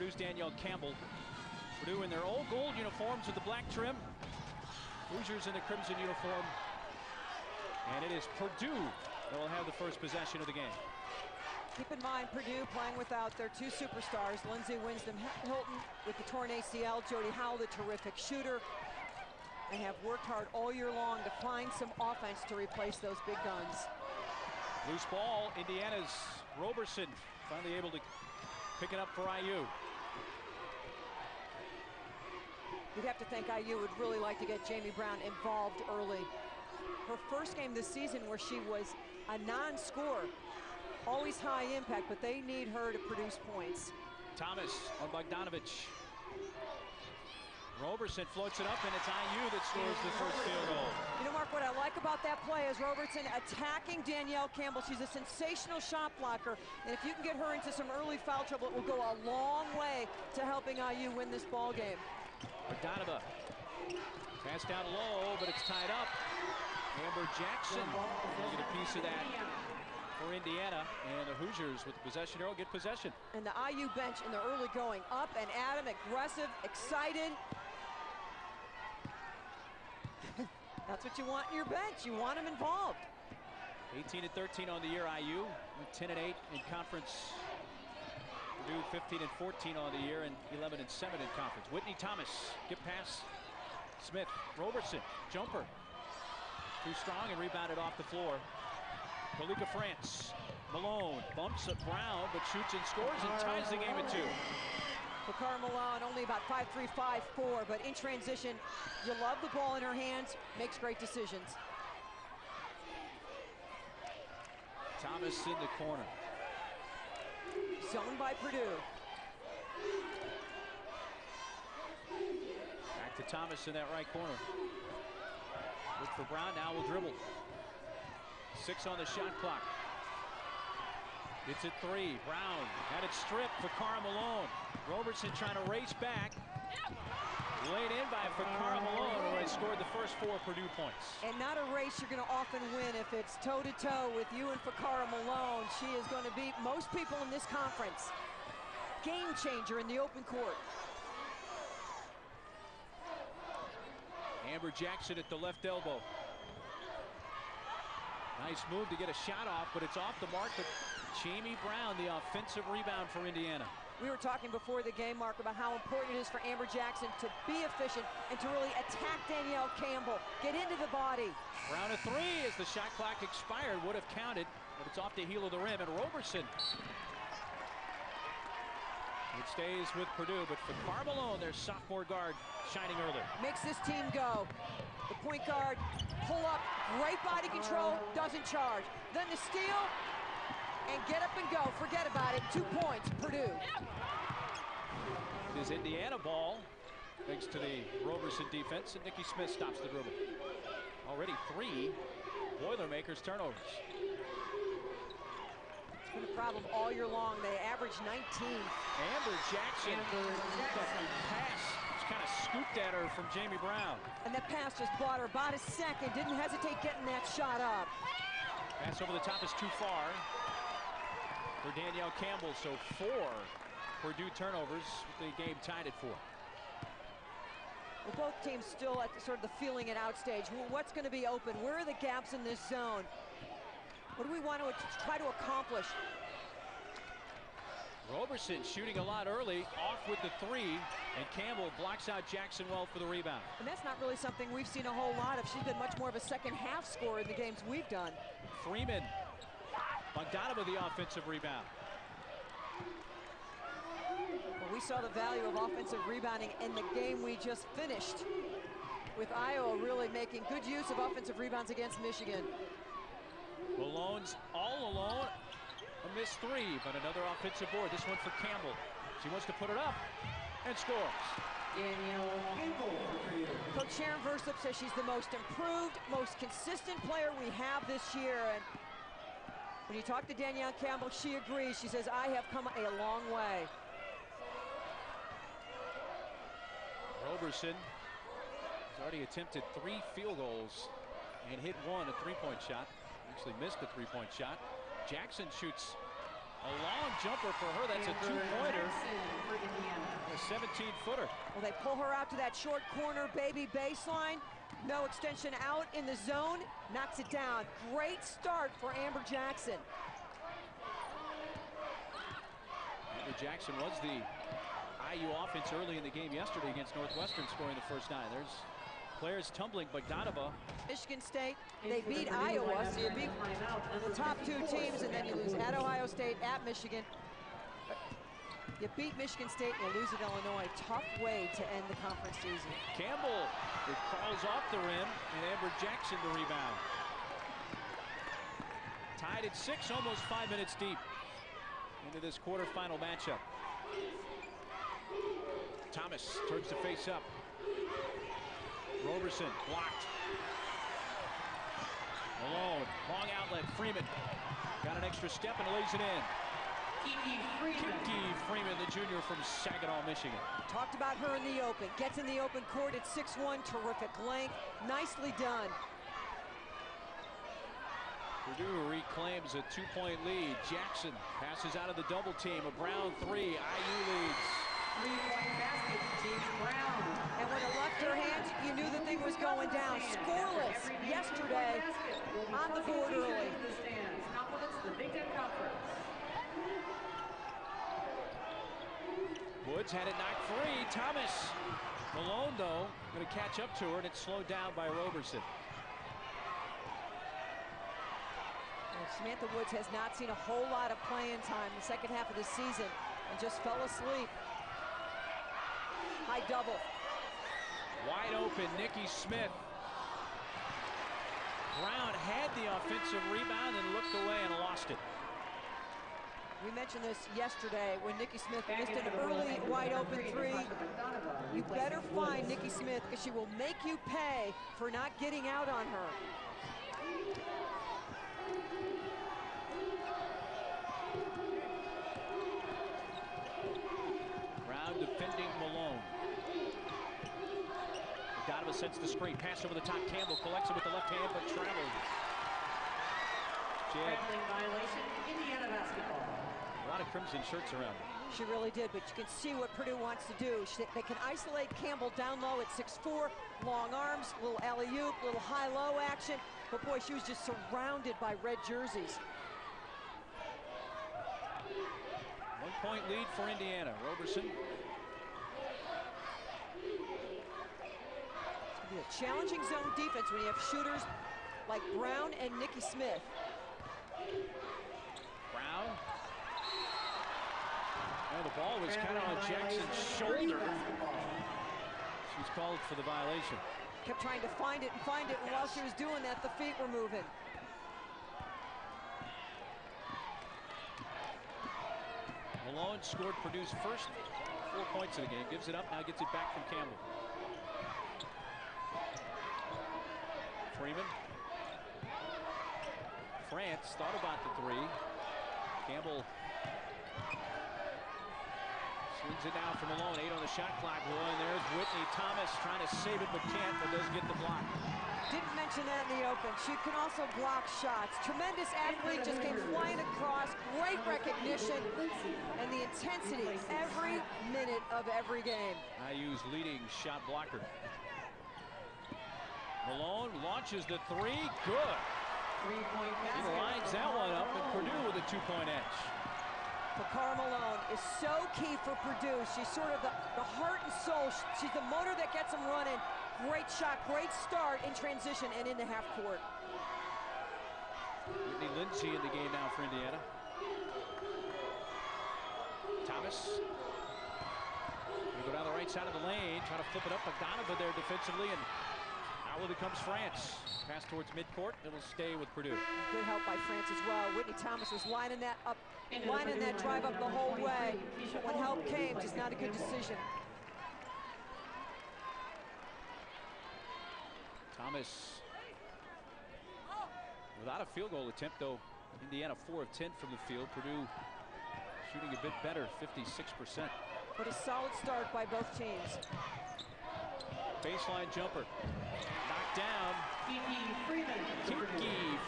Purdue's Danielle Campbell. Purdue in their old gold uniforms with the black trim. Hoosiers in the crimson uniform. And it is Purdue that will have the first possession of the game. Keep in mind, Purdue playing without their two superstars, Lindsay Winston-Hilton with the torn ACL, Jody Howell, the terrific shooter, and have worked hard all year long to find some offense to replace those big guns. Loose ball, Indiana's Roberson finally able to pick it up for IU. You'd have to think IU would really like to get Jamie Brown involved early. Her first game this season where she was a non-scorer, always high impact, but they need her to produce points. Thomas on Bogdanovich. Roberson floats it up, and it's IU that scores the first field goal. You know, Mark, what I like about that play is Roberson attacking Danielle Campbell. She's a sensational shot blocker, and if you can get her into some early foul trouble, it will go a long way to helping IU win this ball game. Bogdanova. Pass down low, but it's tied up. Amber Jackson will get a piece of that for Indiana, and the Hoosiers with the possession arrow get possession. And the IU bench in the early going, up and at him, aggressive, excited. That's what you want in your bench. You want them involved. 18-13 on the year, IU. 10-8 in conference. Purdue 15-14 on the year and 11-7 in conference. Whitney Thomas, get past Smith. Roberson, jumper. Too strong and rebounded off the floor. Malika France. Malone bumps at Brown, but shoots and scores and ties the game at 2. Fakar Malone, only about 5'3", 5'4", but in transition, you love the ball in her hands, makes great decisions. Thomas in the corner. Zoned by Purdue. Back to Thomas in that right corner. Look for Brown, now will dribble. 6 on the shot clock. It's at 3. Brown had it stripped for Fakar Malone. Roberson trying to race back. Laid in by Fakar Malone, who has scored the first 4 Purdue points. And not a race you're going to often win if it's toe-to-toe with you and Fakar Malone. She is going to beat most people in this conference. Game changer in the open court. Amber Jackson at the left elbow. Nice move to get a shot off, but it's off the mark. But Jamie Brown, the offensive rebound for Indiana. We were talking before the game, Mark, about how important it is for Amber Jackson to be efficient and to really attack Danielle Campbell, get into the body. Brown a 3 as the shot clock expired. Would have counted, but it's off the heel of the rim. And Roberson. It stays with Purdue, but for Fakar Malone, their sophomore guard, shining early. Makes this team go. The point guard, pull up, great body control, doesn't charge. Then the steal, and get up and go. Forget about it. 2 points, Purdue. It is Indiana ball, thanks to the Roberson defense, and Nikki Smith stops the dribble. Already 3 Boilermakers turnovers. It's been a problem all year long. They average 19. Amber Jackson. Pass. Kind of scooped at her from Jamie Brown. And that pass just bought her about a second. Didn't hesitate getting that shot up. Pass over the top is too far for Danielle Campbell. So 4 Purdue turnovers, with the game tied at 4. Well, both teams still at sort of the feeling it out stage. Well, what's going to be open? Where are the gaps in this zone? What do we want to try to accomplish? Roberson shooting a lot early, off with the 3, and Campbell blocks out Jackson well for the rebound. And that's not really something we've seen a whole lot of. She's been much more of a second half scorer in the games we've done. Freeman, Bogdanova the offensive rebound. Well, we saw the value of offensive rebounding in the game we just finished, with Iowa really making good use of offensive rebounds against Michigan. Malone's all alone. A missed 3, but another offensive board. This one for Campbell. She wants to put it up and scores. Coach Sharon Versup says she's the most improved, most consistent player we have this year. And when you talk to Danielle Campbell, she agrees. She says, I have come a long way. Roberson has already attempted 3 field goals and hit 1, a 3-point shot. Actually missed the 3-point shot. Jackson shoots a long jumper for her. That's a 2-pointer. 17-footer. Well, they pull her out to that short corner, baby baseline. No extension out in the zone. Knocks it down. Great start for Amber Jackson. Amber Jackson was the IU offense early in the game yesterday against Northwestern, scoring the first 9. There's players tumbling. Bogdanova. Michigan State, they beat Iowa, so you beat the top 2 teams, and then you lose at Ohio State, at Michigan. You beat Michigan State, and you lose at Illinois. Tough way to end the conference season. Campbell, it crawls off the rim, and Amber Jackson the rebound. Tied at 6, almost 5 minutes deep into this quarterfinal matchup. Thomas turns to face up. Roberson blocked. Malone, long outlet. Freeman got an extra step and lays it in. Kiki Freeman, the junior from Saginaw, Michigan. Talked about her in the open. Gets in the open court at 6'1", terrific length. Nicely done. Purdue reclaims a 2-point lead. Jackson passes out of the double team. A Brown 3. IU leads. 3-point basket, Team Brown. And when it left her hands, you knew the thing was going down. Scoreless yesterday on the board early. Compliments the Big Ten Conference. Woods had it knocked free. Thomas. Malone, though, going to catch up to her, and it's slowed down by Roberson. Samantha Woods has not seen a whole lot of playing time in the second half of the season and just fell asleep. High double. Wide open, Nikki Smith. Brown had the offensive rebound and looked away and lost it. We mentioned this yesterday when Nikki Smith missed an early wide open 3. You better find Nikki Smith, because she will make you pay for not getting out on her. Brown defending Malone. Bogdanova sets the screen. Pass over the top. Campbell collects it with the left hand, but travels. Traveling violation, Indiana basketball. A lot of crimson shirts around. She really did, but you can see what Purdue wants to do. They can isolate Campbell down low at 6'4", long arms, little alley-oop, little high-low action. But boy, she was just surrounded by red jerseys. 1-point lead for Indiana. Roberson. It's going to be a challenging zone defense when you have shooters like Brown and Nikki Smith. Brown. Oh, the ball was kind of on Jackson's shoulder. She's called for the violation. Kept trying to find it, and while she was doing that, the feet were moving. Malone scored Purdue's first 4 points of the game. Gives it up, now gets it back from Campbell. Freeman. France thought about the 3. Campbell swings it down for Malone. 8 on the shot clock. And there's Whitney Thomas trying to save it, but can't, but does get the block. Didn't mention that in the open. She can also block shots. Tremendous athlete, just came flying across. Great recognition and the intensity every minute of every game. IU's leading shot blocker. Malone launches the 3. Good. 3-point He basket. lines that one up, and Purdue with a 2-point edge. Pakar Malone is so key for Purdue. She's sort of the heart and soul. She's the motor that gets them running. Great shot, great start in transition and in the half court. Whitney Lindsay in the game now for Indiana. Thomas. Gonna go down the right side of the lane, trying to flip it up. Bogdanova there defensively, and out with it comes France. Pass towards midcourt. It'll stay with Purdue. Good help by France as well. Whitney Thomas was lining that up, lining that drive up the whole way. But when help came, just not a good decision. Thomas Without a field goal attempt, though. Indiana 4 of 10 from the field. Purdue shooting a bit better, 56%. But a solid start by both teams. Baseline jumper. Knocked down. Kiki Freeman. Kiki Freeman.